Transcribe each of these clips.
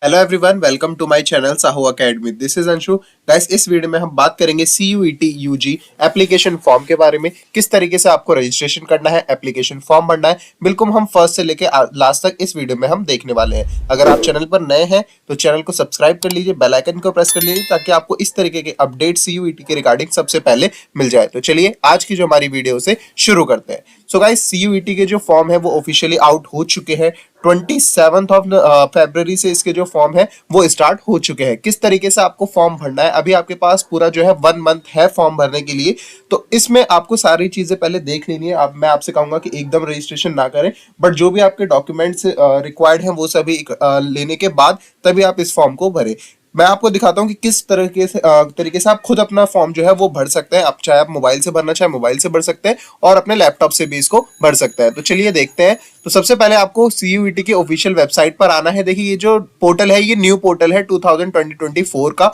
Hello everyone, welcome to my channel Sahu Academy. This is Anshu. Guys, इस वीडियो में हम बात करेंगे सीयूईटी यूजी एप्लीकेशन फॉर्म के बारे में। किस तरीके से आपको रजिस्ट्रेशन करना है, एप्लीकेशन फॉर्म भरना है, बिल्कुल हम फर्स्ट से लेके लास्ट तक इस वीडियो में हम देखने वाले हैं। अगर आप चैनल पर नए हैं तो चैनल को सब्सक्राइब कर लीजिए, बेल आइकन को प्रेस कर लीजिए ताकि आपको इस तरीके के अपडेट सीयूईटी के रिगार्डिंग सबसे पहले मिल जाए। तो चलिए आज की जो हमारी वीडियो से शुरू करते हैं। सो गाइस, सीयूईटी के जो फॉर्म है वो ऑफिशियली आउट हो चुके हैं। 27 ऑफ फरवरी से इसके जो फॉर्म है वो स्टार्ट हो चुके हैं। किस तरीके से आपको फॉर्म भरना है, अभी आपके पास पूरा जो है 1 मंथ है फॉर्म भरने के लिए। तो इसमें आपको सारी चीजें पहले देख लेनी है। अब मैं आपसे कहूंगा कि एकदम रजिस्ट्रेशन ना करें, बट जो भी आपके डॉक्यूमेंट्स रिक्वायर्ड हैं वो सभी लेने के बाद तभी आप इस फॉर्म को भरें। मैं आपको दिखाता हूँ कि किस तरीके से आप खुद अपना फॉर्म जो है वो भर सकते हैं। आप चाहे आप मोबाइल से भरना चाहे मोबाइल से भर सकते हैं और अपने लैपटॉप से भी इसको भर सकते हैं। तो चलिए देखते हैं। तो सबसे पहले आपको सीयूईटी के ऑफिशियल वेबसाइट पर आना है। देखिए, ये जो पोर्टल है ये न्यू पोर्टल है 2024 का।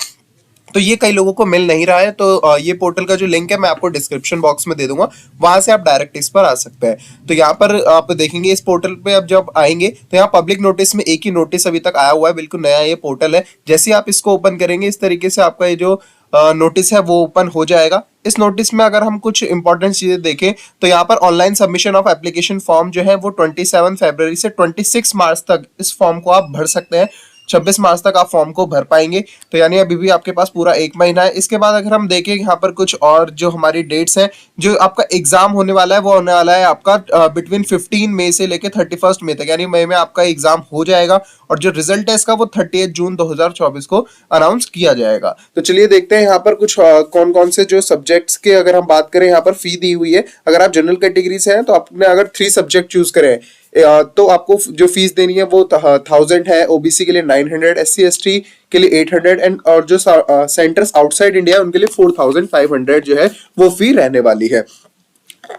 तो ये कई लोगों को मिल नहीं रहा है, तो ये पोर्टल का जो लिंक है मैं आपको डिस्क्रिप्शन बॉक्स में दे दूंगा, वहां से आप डायरेक्ट इस पर आ सकते हैं। तो यहाँ पर आप देखेंगे इस पोर्टल पे अब जब आएंगे तो यहाँ पब्लिक नोटिस में एक ही नोटिस अभी तक आया हुआ है, बिल्कुल नया ये पोर्टल है। जैसे ही आप इसको ओपन करेंगे इस तरीके से आपका ये जो नोटिस है वो ओपन हो जाएगा। इस नोटिस में अगर हम कुछ इंपॉर्टेंट चीजें देखें तो यहाँ पर online submission of application form जो है वो 27 फरवरी से 26 मार्च तक इस फॉर्म को आप भर सकते हैं। 26 मार्च तक आप फॉर्म को भर पाएंगे। तो यानी अभी भी आपके पास पूरा 1 महीना है। इसके बाद अगर हम देखें यहाँ पर कुछ और जो हमारी डेट्स हैं, जो आपका एग्जाम होने वाला है वो होने वाला है आपका बिटवीन 15 मई से लेकर 31 मई तक, यानी मई में आपका एग्जाम हो जाएगा और जो रिजल्ट है इसका वो 30 जून 2024 को अनाउंस किया जाएगा। तो चलिए देखते हैं यहाँ पर कुछ कौन कौन से जो सब्जेक्ट्स के अगर हम बात करें, यहाँ पर फी दी हुई है। अगर आप जनरल कैटेगरी से हैं तो आपने अगर 3 सब्जेक्ट चूज करें तो आपको जो फीस देनी है वो 1000 है। ओबीसी के लिए 900, एससी एसटी के लिए 800 एंड और जो सेंटर्स आउटसाइड इंडिया उनके लिए 4500 जो है वो फी रहने वाली है।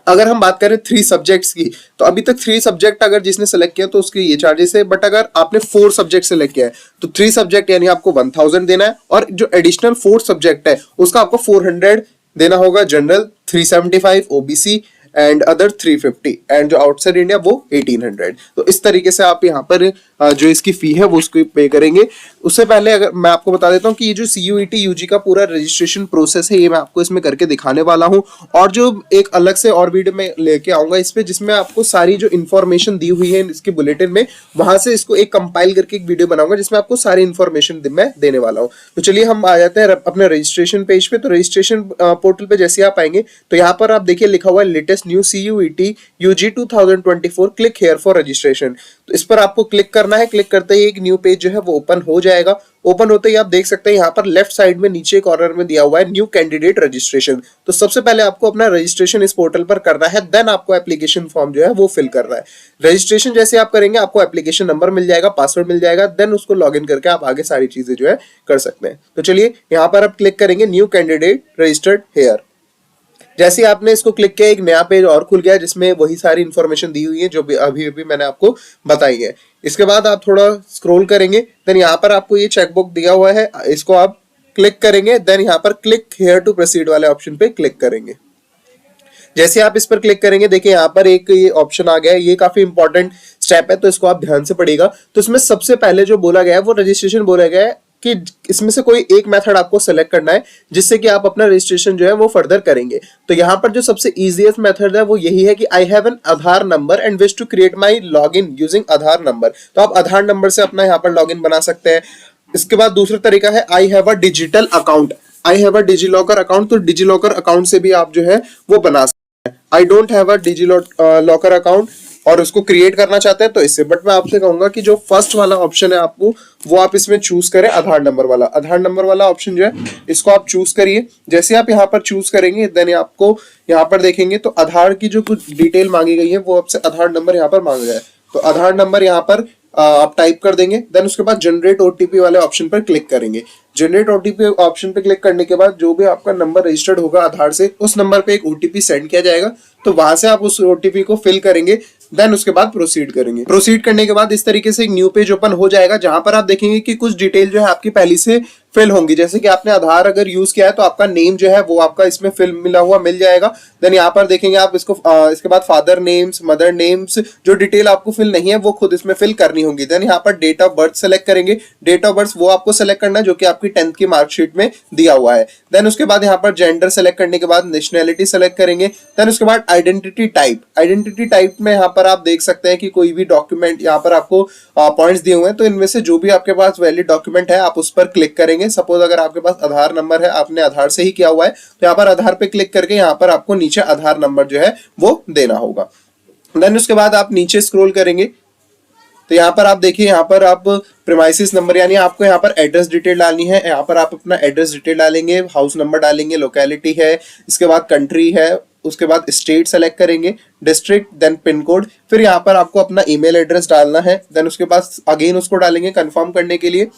अगर हम बात करें 3 सब्जेक्ट्स की, तो अभी तक 3 सब्जेक्ट अगर जिसने सेलेक्ट किया तो उसके ये चार्जेस है। बट अगर आपने 4 सब्जेक्ट सेलेक्ट किया है तो 3 सब्जेक्ट यानी आपको 1000 देना है और जो एडिशनल 4 सब्जेक्ट है उसका आपको 400 देना होगा। General 375, OBC and other 350 and जो आउटसाइड इंडिया वो 1800। तो इस तरीके से आप यहाँ पर जो इसकी फी है वो उसको पे करेंगे। उससे पहले अगर मैं आपको बता देता हूँ कि ये जो सीयूईटी यूजी का पूरा रजिस्ट्रेशन प्रोसेस है ये मैं आपको इसमें करके दिखाने वाला हूँ, और जो एक अलग से और वीडियो में लेके आऊंगा इस पे, जिसमें आपको सारी जो इन्फॉर्मेशन दी हुई है इसके बुलेटिन में, वहां से इसको एक कंपाइल करके एक वीडियो बनाऊंगा जिसमें आपको सारी इन्फॉर्मेशन मैं देने वाला हूँ। तो चलिए हम आ जाते हैं अपने रजिस्ट्रेशन पेज पे। तो रजिस्ट्रेशन पोर्टल पे जैसे आप आएंगे तो यहाँ पर आप देखिए लिखा हुआ है latest new CUET UG 2024, click here for registration. तो इस पर आपको क्लिक करना है। क्लिक करते ही एक न्यू पेज जो है वो ओपन हो जाएगा। ओपन होते ही आप देख सकते हैं यहाँ पर लेफ्ट साइड में नीचे कॉर्नर में दिया हुआ है न्यू कैंडिडेट रजिस्ट्रेशन। तो सबसे पहले आपको अपना रजिस्ट्रेशन इस पोर्टल पर करना है, देन आपको एप्लीकेशन फॉर्म जो है वो फिल करना है। रजिस्ट्रेशन जैसे आप करेंगे आपको एप्लीकेशन नंबर मिल जाएगा, पासवर्ड मिल जाएगा, देन उसको लॉग इन करके आप आगे सारी चीजें जो है कर सकते हैं। तो चलिए यहाँ पर आप क्लिक करेंगे न्यू कैंडिडेट रजिस्टर्ड हेयर। जैसे आपने इसको क्लिक किया एक नया पेज और खुल गया जिसमें वही सारी इंफॉर्मेशन दी हुई है जो भी अभी मैंने आपको बताई है। इसके बाद आप थोड़ा स्क्रॉल करेंगे, देन यहाँ पर आपको ये चेकबॉक्स दिया हुआ है, इसको आप क्लिक करेंगे, देन यहाँ पर क्लिक हियर टू प्रोसीड वाले ऑप्शन पे क्लिक करेंगे। जैसे आप इस पर क्लिक करेंगे देखिए यहाँ पर एक ये ऑप्शन आ गया है, ये काफी इंपॉर्टेंट स्टेप है तो इसको आप ध्यान से पढ़िएगा। तो इसमें सबसे पहले जो बोला गया है वो रजिस्ट्रेशन बोला गया है कि इसमें से कोई एक मेथड आपको सेलेक्ट करना है जिससे कि आप अपना रजिस्ट्रेशन जो है वो फर्दर करेंगे। तो यहाँ पर जो सबसे इजीएस्ट मेथड है वो यही है कि I have an Aadhaar number and wish to create my log in using Aadhaar number. तो आप आधार नंबर से अपना यहाँ पर लॉग इन बना सकते हैं। इसके बाद दूसरा तरीका है I have a digital account, I have a DigiLocker account. तो डिजिलॉकर अकाउंट से भी आप जो है वो बना सकते हैं। I don't have a DigiLocker account और उसको क्रिएट करना चाहते हैं तो इससे, बट मैं आपसे कहूंगा कि जो फर्स्ट वाला ऑप्शन है आपको वो आप इसमें चूज करें, आधार नंबर वाला। आधार नंबर वाला ऑप्शन जो है इसको आप चूज करिए। जैसे आप यहाँ पर चूज करेंगे देन आपको यहाँ पर देखेंगे तो आधार की जो कुछ डिटेल मांगी गई है वो आपसे आधार नंबर यहाँ पर मांगा गया है। तो आधार नंबर यहाँ पर आप टाइप कर देंगे, देन उसके बाद जनरेट ओटीपी वाले ऑप्शन पर क्लिक करेंगे। जनरेट ओटीपी ऑप्शन पे क्लिक करने के बाद जो भी आपका नंबर रजिस्टर्ड होगा आधार से उस नंबर पे एक ओटीपी सेंड किया जाएगा। तो वहां से आप उस ओटीपी को फिल करेंगे, देन उसके बाद प्रोसीड करेंगे। प्रोसीड करने के बाद इस तरीके से एक न्यू पेज ओपन हो जाएगा जहां पर आप देखेंगे कि कुछ डिटेल जो है आपकी पहले से फिल होंगी। जैसे कि आपने आधार अगर यूज किया है तो आपका नेम जो है वो आपका इसमें फिल मिला हुआ मिल जाएगा। देन यहाँ पर देखेंगे आप इसको इसके बाद फादर नेम्स, मदर नेम्स, जो डिटेल आपको फिल नहीं है वो खुद इसमें फिल करनी होगी। देन यहाँ पर डेट ऑफ बर्थ सेलेक्ट करेंगे। डेट ऑफ बर्थ वो आपको सेलेक्ट करना है जो कि आपकी 10th की मार्कशीट में दिया हुआ है। देन उसके बाद यहाँ पर जेंडर सेलेक्ट करने के बाद नेशनैलिटी सेलेक्ट करेंगे। देन उसके बाद आइडेंटिटी टाइप, आइडेंटिटी टाइप में यहाँ पर आप देख सकते हैं कि कोई भी डॉक्यूमेंट, यहाँ पर आपको पॉइंट्स दिए हुए हैं, तो इनमें से जो भी आपके पास वैलिड डॉक्यूमेंट है आप उस पर क्लिक करेंगे। सपोज अगर आपके पास आधार नंबर है, आपने आधार से ही किया हुआ है, तो यहाँ पर आधार पे क्लिक करके यहाँ पर आपको नीचे आधार नंबर जो है वो देना होगा। देन उसके बाद आप नीचे स्क्रॉल करेंगे तो यहाँ पर आप देखिए, यहाँ पर आप प्रीमाइसिस नंबर यानी आपको यहाँ पर एड्रेस डिटेल डालनी है। यहाँ पर आप अपना एड्रेस डिटेल डालेंगे, हाउस नंबर डालेंगे, लोकेलिटी है, इसके बाद कंट्री है, उसके बाद स्टेट सेलेक्ट करेंगे, डिस्ट्रिक्ट, देन पिन कोड। फिर यहाँ पर आपको अपना ईमेल एड्रेस डालना है। देन उसके बाद अगेन उसको डालेंगे कंफर्म करने के लिए।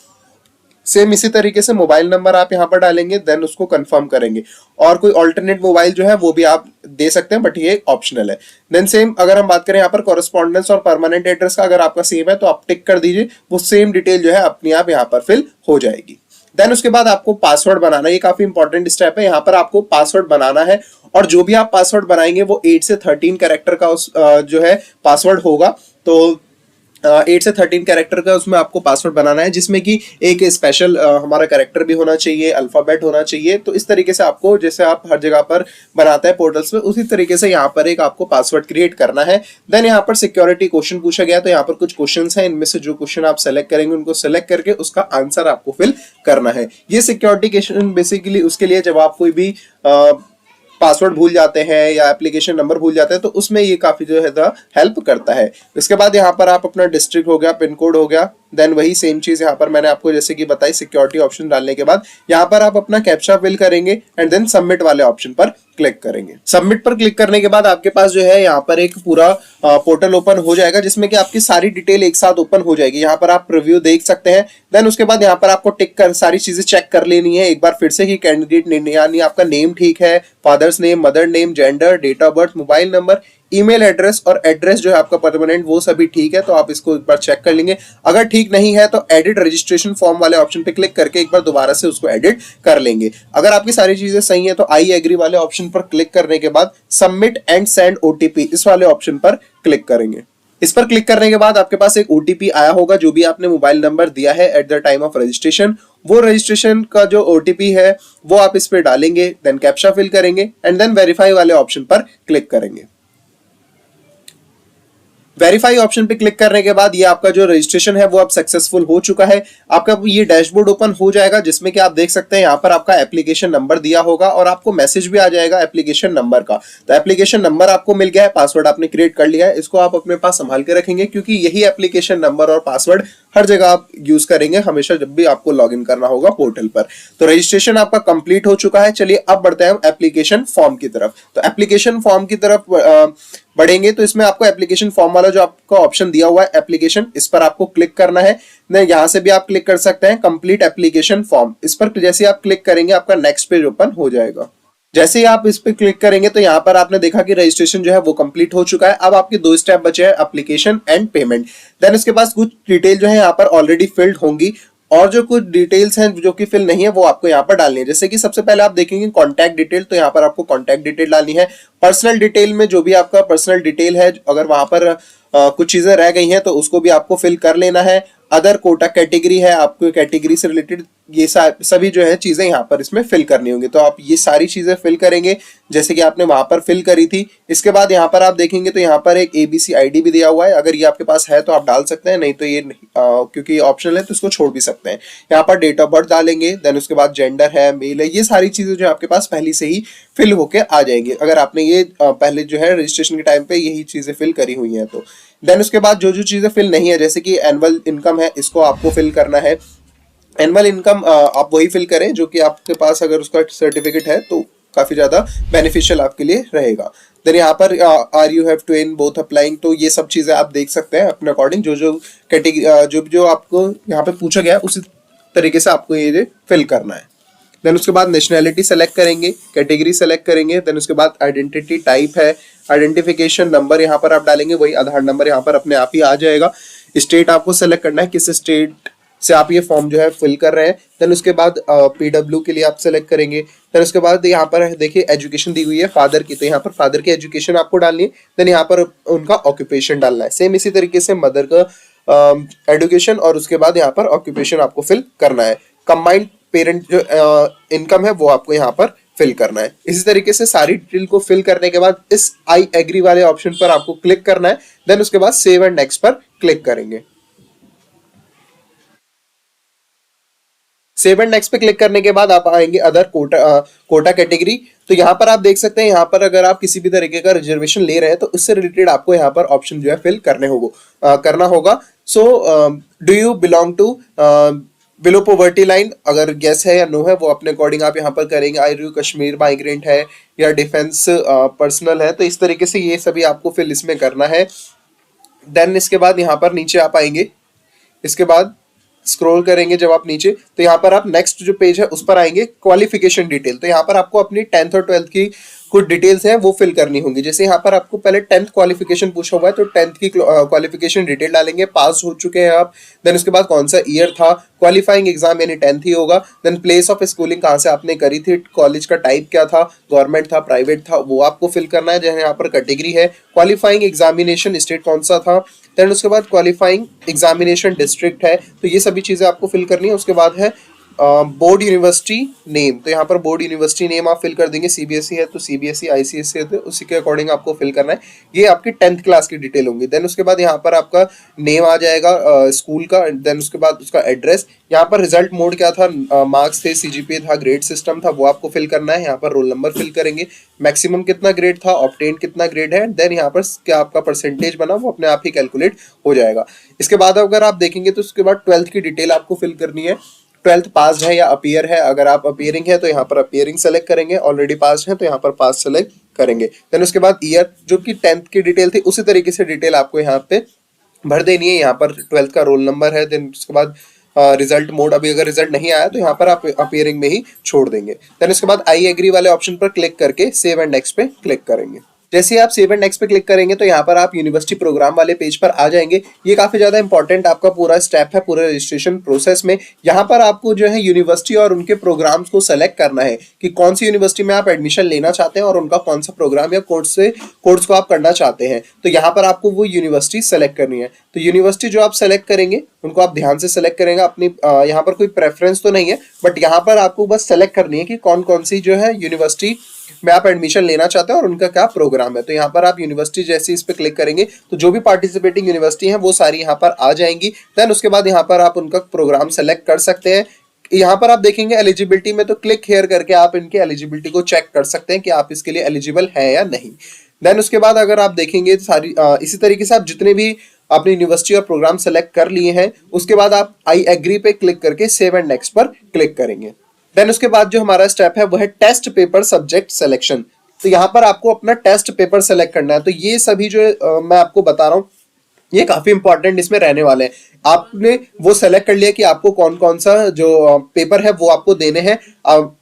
सेम इसी तरीके से मोबाइल नंबर आप यहाँ पर डालेंगे, देन उसको कंफर्म करेंगे। और कोई ऑल्टरनेट मोबाइल जो है वो भी आप दे सकते हैं, बट ये ऑप्शनल है। देन सेम अगर हम बात करें यहाँ पर कॉरेस्पॉन्डेंस और परमानेंट एड्रेस का, अगर आपका सेम है तो आप टिक कर दीजिए, वो सेम डिटेल जो है अपने आप यहाँ पर फिल हो जाएगी। देन उसके बाद आपको पासवर्ड बनाना, ये काफी इंपॉर्टेंट स्टेप है। यहाँ पर आपको पासवर्ड बनाना है और जो भी आप पासवर्ड बनाएंगे वो 8 से 13 कैरेक्टर का उस जो है पासवर्ड होगा। तो 8 से 13 कैरेक्टर का उसमें आपको पासवर्ड बनाना है, जिसमें कि एक स्पेशल हमारा कैरेक्टर भी होना चाहिए, अल्फाबेट होना चाहिए। तो इस तरीके से आपको, जैसे आप हर जगह पर बनाते हैं पोर्टल्स में, उसी तरीके से यहाँ पर एक आपको पासवर्ड क्रिएट करना है। देन यहाँ पर सिक्योरिटी क्वेश्चन पूछा गया, तो यहाँ पर कुछ क्वेश्चन हैं, इनमें से जो क्वेश्चन आप सेलेक्ट करेंगे उनको सेलेक्ट करके उसका आंसर आपको फिल करना है। ये सिक्योरिटी क्वेश्चन बेसिकली उसके लिए जब आप कोई भी पासवर्ड भूल जाते हैं या एप्लीकेशन नंबर भूल जाते हैं तो उसमें ये काफी जो है हेल्प करता है। इसके बाद यहाँ पर आप अपना डिस्ट्रिक्ट हो गया, पिन कोड हो गया, देन वही सेम चीज यहाँ पर मैंने आपको जैसे कि बताई, सिक्योरिटी ऑप्शन डालने के बाद यहाँ पर आप अपना कैप्चा फिल करेंगे एंड देन सबमिट वाले ऑप्शन पर क्लिक करेंगे। सबमिट पर क्लिक करने के बाद आपके पास जो है यहाँ पर एक पूरा पोर्टल ओपन हो जाएगा, जिसमें कि आपकी सारी डिटेल एक साथ ओपन हो जाएगी। यहाँ पर आप प्रीव्यू देख सकते हैं। देन उसके बाद यहाँ पर आपको टिक कर सारी चीजें चेक कर लेनी है एक बार फिर से कि कैंडिडेट यानी आपका नेम ठीक है, father's name, mother name, gender, date of birth, mobile number, email address और एड्रेस जो है आपका परमानेंट वो सभी ठीक है। तो आप इसको एक बार चेक कर लेंगे। अगर ठीक नहीं है तो एडिट रजिस्ट्रेशन फॉर्म वाले ऑप्शन पे क्लिक करके एक बार दोबारा से उसको एडिट कर लेंगे। अगर आपकी सारी चीजें सही है तो आई एग्री वाले ऑप्शन पर क्लिक करने के बाद सबमिट एंड सेंड ओटीपी इस वाले ऑप्शन पर क्लिक करेंगे। इस पर क्लिक करने के बाद आपके पास एक ओटीपी आया होगा, जो भी आपने मोबाइल नंबर दिया है at the time of registration, वो रजिस्ट्रेशन का जो ओटीपी है वो आप इस पे डालेंगे। देन कैप्चा फिल करेंगे एंड देन वेरीफाई वाले ऑप्शन पर क्लिक करेंगे। वेरीफाई ऑप्शन पे क्लिक करने के बाद ये आपका जो रजिस्ट्रेशन है वो अब सक्सेसफुल हो चुका है। आपका ये डैशबोर्ड ओपन हो जाएगा, जिसमें कि आप देख सकते हैं यहाँ पर आपका एप्लीकेशन नंबर दिया होगा और आपको मैसेज भी आ जाएगा एप्लीकेशन नंबर का। तो एप्लीकेशन नंबर आपको मिल गया है, पासवर्ड आपने क्रिएट कर लिया है, इसको आप अपने पास संभाल के रखेंगे क्योंकि यही एप्लीकेशन नंबर और पासवर्ड हर जगह आप यूज करेंगे हमेशा जब भी आपको लॉगिन करना होगा पोर्टल पर। तो रजिस्ट्रेशन आपका कंप्लीट हो चुका है। चलिए अब बढ़ते हैं हम एप्लीकेशन फॉर्म की तरफ। तो एप्लीकेशन फॉर्म की तरफ बढ़ेंगे तो इसमें आपको एप्लीकेशन फॉर्म वाला जो आपका ऑप्शन दिया हुआ है एप्लीकेशन, इस पर आपको क्लिक करना है। यहां से भी आप क्लिक कर सकते हैं कंप्लीट एप्लीकेशन फॉर्म, इस पर जैसे आप क्लिक करेंगे आपका नेक्स्ट पेज ओपन हो जाएगा। जैसे ही आप इस पे क्लिक करेंगे तो यहाँ पर आपने देखा कि रजिस्ट्रेशन जो है वो कंप्लीट हो चुका है। अब आपके दो स्टेप बचे हैं, एप्लीकेशन एंड पेमेंट। देन उसके पास कुछ डिटेल जो है यहाँ पर ऑलरेडी फिल्ड होंगी और जो कुछ डिटेल्स हैं जो कि फिल नहीं है वो आपको यहाँ पर डालनी है। जैसे कि सबसे पहले आप देखेंगे कॉन्टैक्ट डिटेल, तो यहाँ पर आपको कॉन्टैक्ट डिटेल डालनी है। पर्सनल डिटेल में जो भी आपका पर्सनल डिटेल है, अगर वहां पर कुछ चीजें रह गई हैं तो उसको भी आपको फिल कर लेना है। अदर कोटा कैटेगरी है, आपको कैटेगरी से रिलेटेड ये सभी जो है चीजें यहाँ पर इसमें फिल करनी होंगी, तो आप ये सारी चीजें फिल करेंगे जैसे कि आपने वहां पर फिल करी थी। इसके बाद यहाँ पर आप देखेंगे तो यहाँ पर एक एबीसी आईडी भी दिया हुआ है, अगर ये आपके पास है तो आप डाल सकते हैं, नहीं तो ये क्योंकि ऑप्शनल है तो इसको छोड़ भी सकते हैं। यहाँ पर डेट ऑफ बर्थ डालेंगे, देन उसके बाद जेंडर है, मेल है, ये सारी चीजें जो आपके पास पहले से ही फिल होके आ जाएंगी अगर आपने ये पहले जो है रजिस्ट्रेशन के टाइम पे यही चीजें फिल करी हुई हैं तो। देन उसके बाद जो जो चीजें फिल नहीं है, जैसे कि एनुअल इनकम है, इसको आपको फिल करना है। एनुअल इनकम आप वही फिल करें जो कि आपके पास अगर उसका सर्टिफिकेट है तो काफी ज्यादा बेनिफिशियल आपके लिए रहेगा। देन यहाँ पर are you have to in both applying, तो ये सब चीजें आप देख सकते हैं अपने अकॉर्डिंग, जो जो कैटेगरी जो आपको यहाँ पे पूछा गया है उसी तरीके से आपको ये फिल करना है। देन उसके बाद नेशनैलिटी सेलेक्ट करेंगे, कैटेगरी सेलेक्ट करेंगे, देन उसके बाद आइडेंटिटी टाइप है, आइडेंटिफिकेशन नंबर यहाँ पर आप डालेंगे, वही आधार नंबर यहाँ पर अपने आप ही आ जाएगा। स्टेट आपको सेलेक्ट करना है, किस स्टेट से आप ये फॉर्म जो है फिल कर रहे हैं। देन उसके बाद पीडब्ल्यू के लिए आप सेलेक्ट करेंगे। देन उसके बाद यहाँ पर देखिए एजुकेशन दी हुई है फादर की, तो यहाँ पर फादर की एजुकेशन आपको डालनी है। देन यहाँ पर उनका ऑक्यूपेशन डालना है। सेम इसी तरीके से मदर का एडुकेशन और उसके बाद यहाँ पर ऑक्यूपेशन आपको फिल करना है। कंबाइंड पेरेंट जो इनकम है वो आपको यहाँ पर फिल करना है। इसी तरीके से सारी डिटेल को फिल करने के बाद इस आई एग्री वाले ऑप्शन पर आपको क्लिक करना है। देन उसके बाद सेव एंड नेक्स्ट पर क्लिक करेंगे। सेव एंड नेक्स्ट पे क्लिक करने के बाद आप आएंगे अदर कोटा कैटेगरी। तो यहाँ पर आप देख सकते हैं, यहाँ पर अगर आप किसी भी तरीके का रिजर्वेशन ले रहे हैं तो उससे रिलेटेड आपको यहाँ पर ऑप्शन जो है फिल करना होगा। So do you belong to below poverty line, अगर यस है या नो है वो अपने अकॉर्डिंग आप यहाँ पर करेंगे। आर यू कश्मीर माइग्रेंट है या डिफेंस पर्सनल है, तो इस तरीके से ये सभी आपको फिल इसमें करना है। देन इसके बाद यहाँ पर नीचे आप आएंगे, इसके बाद स्क्रॉल करेंगे जब आप नीचे तो यहाँ पर आप नेक्स्ट जो पेज है उस पर आएंगे क्वालिफिकेशन डिटेल। तो यहाँ पर आपको अपनी 10th और 12th की कुछ डिटेल्स हैं वो फिल करनी होंगी। जैसे यहाँ पर आपको पहले 10th क्वालिफिकेशन पूछा हुआ है तो 10th की क्वालिफिकेशन डिटेल डालेंगे, पास हो चुके हैं आप। देन उसके बाद कौन सा ईयर था, क्वालिफाइंग एग्जाम यानी 10th ही होगा। देन प्लेस ऑफ स्कूलिंग कहाँ से आपने करी थी, कॉलेज का टाइप क्या था, गवर्नमेंट था प्राइवेट था, वो आपको फिल करना है। जैसे यहाँ पर कैटेगरी है क्वालिफाइंग एग्जामिनेशन स्टेट कौन सा था। देन उसके बाद क्वालिफाइंग एग्जामिनेशन डिस्ट्रिक्ट है, तो ये सभी चीज़ें आपको फिल करनी है। उसके बाद है बोर्ड यूनिवर्सिटी नेम, तो यहाँ पर बोर्ड यूनिवर्सिटी नेम आप फिल कर देंगे। सीबीएसई है तो सीबीएसई, आईसीएसई है तो उसी के अकॉर्डिंग आपको फिल करना है। ये आपकी 10th क्लास की डिटेल होंगी। देन उसके बाद यहाँ पर आपका नेम आ जाएगा स्कूल का। देन उसके बाद उसका एड्रेस, यहाँ पर रिजल्ट मोड क्या था, मार्क्स थे, सीजीपीए था, ग्रेड सिस्टम था, वो आपको फिल करना है। यहाँ पर रोल नंबर फिल करेंगे, मैक्सिमम कितना ग्रेड था, ऑब्टेन कितना ग्रेड है। देन यहाँ पर क्या आपका परसेंटेज बना वो अपने आप ही कैलकुलेट हो जाएगा। इसके बाद अगर आप देखेंगे तो उसके बाद 12th की डिटेल आपको फिल करनी है। 12th पास है या अपीयर है, अगर आप अपीयरिंग है तो यहाँ पर अपीयरिंग सेलेक्ट करेंगे, ऑलरेडी पास है तो यहाँ पर पास सेलेक्ट करेंगे। देन उसके बाद ईयर, जो कि 10th की डिटेल थी उसी तरीके से डिटेल आपको यहाँ पे भर देनी है। यहाँ पर 12th का रोल नंबर है। देन उसके बाद रिजल्ट मोड, अभी अगर रिजल्ट नहीं आया तो यहाँ पर आप अपीयरिंग में ही छोड़ देंगे। देन उसके बाद आई एग्री वाले ऑप्शन पर क्लिक करके सेव एंड नेक्स्ट पे क्लिक करेंगे। जैसे ही आप सेव एंड नेक्स्ट पे क्लिक करेंगे तो यहाँ पर आप यूनिवर्सिटी प्रोग्राम वाले पेज पर आ जाएंगे। ये काफी ज्यादा इंपॉर्टेंट आपका पूरा स्टेप है पूरे रजिस्ट्रेशन प्रोसेस में। यहाँ पर आपको जो है यूनिवर्सिटी और उनके प्रोग्राम्स को सेलेक्ट करना है कि कौन सी यूनिवर्सिटी में आप एडमिशन लेना चाहते हैं और उनका कौन सा प्रोग्राम या कोर्स को आप करना चाहते हैं। तो यहाँ पर आपको वो यूनिवर्सिटी सेलेक्ट करनी है। तो यूनिवर्सिटी जो आप सेलेक्ट करेंगे उनको आप ध्यान से सेलेक्ट करेंगे। अपनी यहाँ पर कोई प्रेफरेंस तो नहीं है, बट यहाँ पर आपको बस सेलेक्ट करनी है कि कौन कौन सी जो है यूनिवर्सिटी में आप एडमिशन लेना चाहते हैं और उनका क्या प्रोग्राम है। तो यहाँ पर आप यूनिवर्सिटी जैसे इस पे क्लिक करेंगे तो जो भी पार्टिसिपेटिंग यूनिवर्सिटी है वो सारी यहाँ पर आ जाएंगी। देन उसके बाद यहाँ पर आप उनका प्रोग्राम सेलेक्ट कर सकते हैं। यहाँ पर आप देखेंगे एलिजिबिलिटी में, तो क्लिक हेयर करके आप इनकी एलिजिबिलिटी को चेक कर सकते हैं कि आप इसके लिए एलिजिबल है या नहीं। देन उसके बाद अगर आप देखेंगे सारी इसी तरीके से आप जितने भी आपने यूनिवर्सिटी और प्रोग्राम सेलेक्ट कर लिए हैं उसके बाद आप आई एग्री पे क्लिक करके सेव एंड नेक्स्ट पर क्लिक करेंगे। देन उसके बाद जो हमारा स्टेप है वो है टेस्ट पेपर सब्जेक्ट सिलेक्शन। तो यहाँ पर आपको अपना टेस्ट पेपर सेलेक्ट करना है। तो ये सभी जो मैं आपको बता रहा हूँ ये काफी इंपॉर्टेंट इसमें रहने वाले हैं। आपने वो सेलेक्ट कर लिया कि आपको कौन कौन सा जो पेपर है वो आपको देने हैं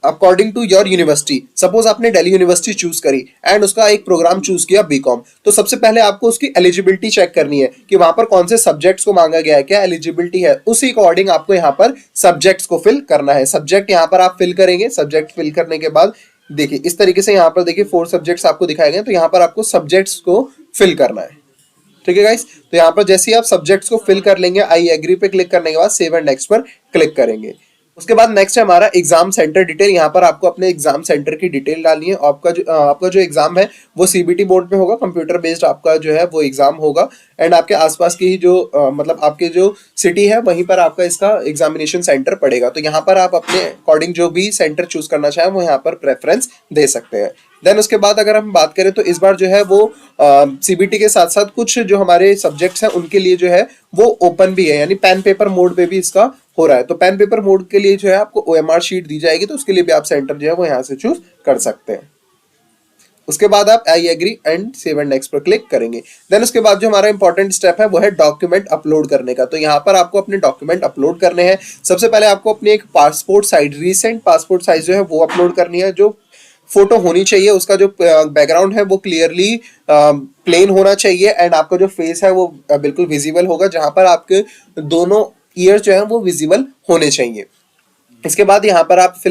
according to your university. Suppose आपने दिल्ली यूनिवर्सिटी चूज करी एंड उसका एक प्रोग्राम चूज किया बीकॉम, तो सबसे पहले आपको उसकी एलिजिबिलिटी चेक करनी है कि वहां पर कौन से सब्जेक्ट्स को मांगा गया है, क्या एलिजिबिलिटी है। उसी अकॉर्डिंग आपको यहाँ पर सब्जेक्ट्स को फिल करना है। सब्जेक्ट यहाँ पर आप फिल करेंगे। सब्जेक्ट फिल करने के बाद देखिए इस तरीके से यहाँ पर देखिए 4 सब्जेक्ट्स आपको दिखाए गए, तो यहाँ पर आपको सब्जेक्ट्स को फिल करना है। ठीक है गाइस, तो यहाँ पर जैसे ही आप सब्जेक्ट्स को फिल कर लेंगे आई एग्री पे क्लिक करने के बाद सेव एंड नेक्स्ट पर क्लिक करेंगे। उसके बाद नेक्स्ट है हमारा एग्जाम सेंटर डिटेल। यहाँ पर आपको अपने एग्जाम सेंटर की डिटेल डालनी है। आपका जो एग्जाम है वो सीबीटी बोर्ड पे होगा, कंप्यूटर बेस्ड आपका जो है वो एग्जाम होगा। एंड आपके आसपास की ही जो मतलब आपके जो सिटी है वहीं पर आपका इसका एग्जामिनेशन सेंटर पड़ेगा। तो यहाँ पर आप अपने अकॉर्डिंग जो भी सेंटर चूज करना चाहें वो यहाँ पर प्रेफरेंस दे सकते हैं। देन उसके बाद अगर हम बात करें तो इस बार जो है वो सीबीटी के साथ साथ कुछ जो हमारे सब्जेक्ट्स हैं उनके लिए जो है वो ओपन भी है, यानी पेन पेपर मोड पे भी इसका हो रहा है। तो पेन पेपर मोड के लिए जो है आपको ओएमआर शीट दी जाएगी, तो उसके लिए भी आप सेंटर जो है वो यहाँ से चूज कर सकते हैं। उसके बाद आप I agree and save and next पर क्लिक करेंगे। देन उसके बाद जो हमारा इंपॉर्टेंट स्टेप है वो है डॉक्यूमेंट अपलोड करने का। तो यहाँ पर आपको अपने डॉक्यूमेंट अपलोड करने हैं। सबसे पहले आपको अपनी एक passport size, recent passport size जो है वो अपलोड करनी है। जो फोटो होनी चाहिए उसका जो बैकग्राउंड है वो क्लियरली प्लेन होना चाहिए एंड आपका जो फेस है वो बिल्कुल विजिबल होगा, जहां पर आपके दोनों ईयर जो है वो विजिबल होने चाहिए। इसके बाद यहाँ पर आप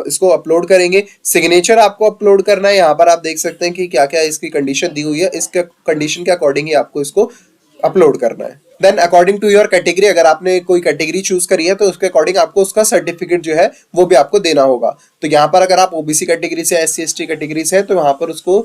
इसको अपलोड करेंगे, सिग्नेचर आपको अपलोड करना है। यहाँ पर आप देख सकते हैं कि क्या क्या इसकी कंडीशन दी हुई है, इसके कंडीशन के अकॉर्डिंग ही आपको इसको अपलोड करना है। Then according to your category, अगर आपने कोई कैटेगरी चूज करी है तो उसके अकॉर्डिंग आपको उसका सर्टिफिकेट जो है वो भी आपको देना होगा। तो यहाँ पर अगर आप ओबीसी कैटेगरी से, SC ST कैटेगरी से है तो यहाँ पर उसको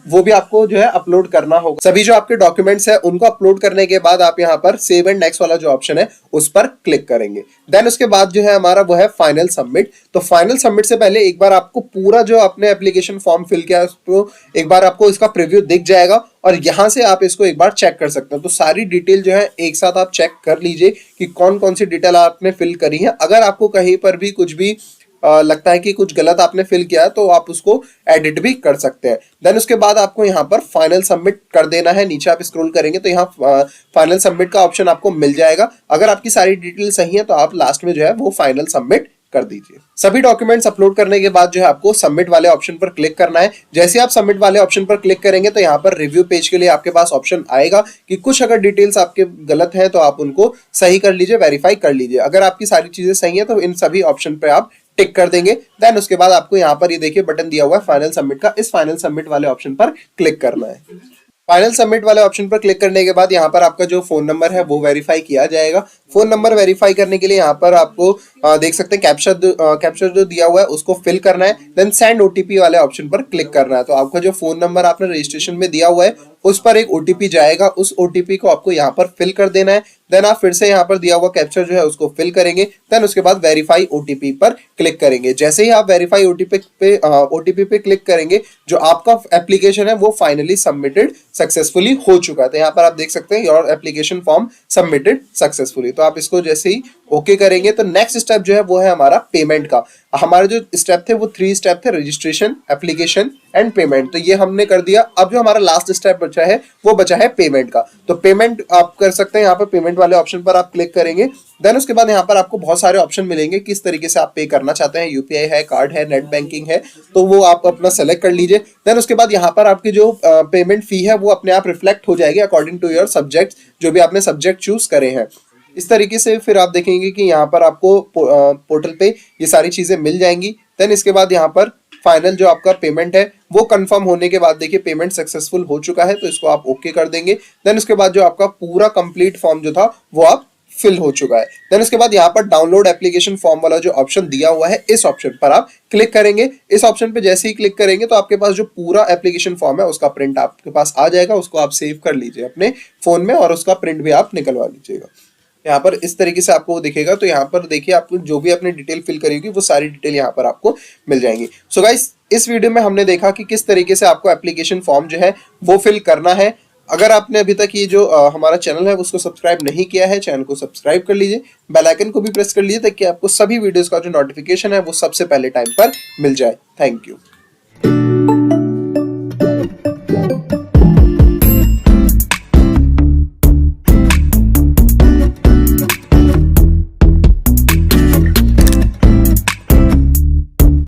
वो भी आपको जो है अपलोड करना होगा। सभी जो आपके डॉक्यूमेंट्स है उनको अपलोड करने के बाद आप यहाँ पर सेव एंड नेक्स्ट वाला जो ऑप्शन है उस पर क्लिक करेंगे। देन उसके बाद जो है हमारा वो है फाइनल सबमिट। तो फाइनल सबमिट से पहले एक बार आपको पूरा जो आपने एप्लीकेशन फॉर्म फिल किया उसको एक बार आपको इसका प्रीव्यू दिख जाएगा और यहां से आप इसको एक बार चेक कर सकते हैं। तो सारी डिटेल जो है एक साथ आप चेक कर लीजिए कि कौन कौन सी डिटेल आपने फिल करी है। अगर आपको कहीं पर भी कुछ भी लगता है कि कुछ गलत आपने फिल किया है तो आप उसको एडिट भी कर सकते हैं। देन उसके बाद आपको यहाँ पर फाइनल सबमिट कर देना है। नीचे आप स्क्रॉल करेंगे तो यहाँ फाइनल सबमिट का ऑप्शन आपको मिल जाएगा। अगर आपकी सारी डिटेल सही है तो आप लास्ट में जो है वो फाइनल सबमिट कर दीजिए। सभी डॉक्यूमेंट्स अपलोड करने के बाद जो है आपको सबमिट वाले ऑप्शन पर क्लिक करना है। जैसे आप सबमिट वाले ऑप्शन पर क्लिक करेंगे तो यहाँ पर रिव्यू पेज के लिए आपके पास ऑप्शन आएगा कि कुछ अगर डिटेल्स आपके गलत हैं तो आप उनको सही कर लीजिए, वेरीफाई कर लीजिए। अगर आपकी सारी चीजें सही है तो इन सभी ऑप्शन पे आप टिक कर देंगे। देन उसके बाद आपको यहाँ पर ये देखिए बटन दिया हुआ है फाइनल सबमिट का, इस फाइनल सबमिट वाले ऑप्शन पर क्लिक करना है। फाइनल सबमिट वाले ऑप्शन पर क्लिक करने के बाद यहाँ पर आपका जो फोन नंबर है वो वेरीफाई किया जाएगा। फोन नंबर वेरीफाई करने के लिए यहाँ पर आपको देख सकते हैं कैप्चर जो दिया हुआ है उसको फिल करना है। देन सेंड OTP वाले ऑप्शन पर क्लिक करना है। तो आपका जो फोन नंबर आपने रजिस्ट्रेशन में दिया हुआ है उस पर एक OTP जाएगा, उस OTP को आपको यहाँ पर फिल कर देना है। देन आप फिर से यहाँ पर दिया हुआ कैप्चर जो है उसको फिल करेंगे। देन उसके बाद वेरीफाई OTP पर क्लिक करेंगे। जैसे ही आप वेरीफाई OTP पे क्लिक करेंगे जो आपका एप्लीकेशन है वो फाइनली सबमिटेड सक्सेसफुली हो चुका है। तो यहाँ पर आप देख सकते हैं your application form submitted successfully. तो आप इसको जैसे ही ओके करेंगे तो नेक्स्ट स्टेप जो है वो है हमारा पेमेंट का। हमारे जो स्टेप थे वो 3 स्टेप थे, रजिस्ट्रेशन, एप्लीकेशन एंड पेमेंट। तो ये हमने कर दिया। अब जो हमारा लास्ट स्टेप बचा है वो बचा है पेमेंट का। तो पेमेंट आप कर सकते हैं, यहाँ पर पेमेंट वाले ऑप्शन पर आप क्लिक करेंगे। देन उसके बाद यहाँ पर आपको बहुत सारे ऑप्शन मिलेंगे किस तरीके से आप पे करना चाहते हैं। UPI है, कार्ड है, नेट बैंकिंग है, तो वो आप अपना सेलेक्ट कर लीजिए। देन उसके बाद यहाँ पर आपकी जो पेमेंट फी है वो अपने आप रिफ्लेक्ट हो जाएगी अकॉर्डिंग टू योर सब्जेक्ट, जो भी आपने सब्जेक्ट चूज करे हैं। इस तरीके से फिर आप देखेंगे कि यहाँ पर आपको पोर्टल पे ये सारी चीजें मिल जाएंगी। देन इसके बाद यहाँ पर फाइनल जो आपका पेमेंट है वो कंफर्म होने के बाद देखिए पेमेंट सक्सेसफुल हो चुका है, तो इसको आप ओके कर देंगे। देन उसके बाद जो आपका पूरा कंप्लीट फॉर्म जो था वो आप फिल हो चुका है। देन उसके बाद यहाँ पर डाउनलोड एप्लीकेशन फॉर्म वाला जो ऑप्शन दिया हुआ है इस ऑप्शन पर आप क्लिक करेंगे। इस ऑप्शन पे जैसे ही क्लिक करेंगे तो आपके पास जो पूरा एप्लीकेशन फॉर्म है उसका प्रिंट आपके पास आ जाएगा। उसको आप सेव कर लीजिए अपने फोन में और उसका प्रिंट भी आप निकलवा लीजिएगा। यहाँ पर इस तरीके से आपको वो दिखेगा। तो यहाँ पर देखिए आपको जो भी अपनी डिटेल फिल करी होगी वो सारी डिटेल यहाँ पर आपको मिल जाएंगी। सो गाइस इस वीडियो में हमने देखा कि किस तरीके से आपको एप्लीकेशन फॉर्म जो है वो फिल करना है। अगर आपने अभी तक ये जो हमारा चैनल है उसको सब्सक्राइब नहीं किया है, चैनल को सब्सक्राइब कर लीजिए, बेल आइकन को भी प्रेस कर लीजिए ताकि आपको सभी वीडियोस का जो नोटिफिकेशन है वो सबसे पहले टाइम पर मिल जाए। Thank you.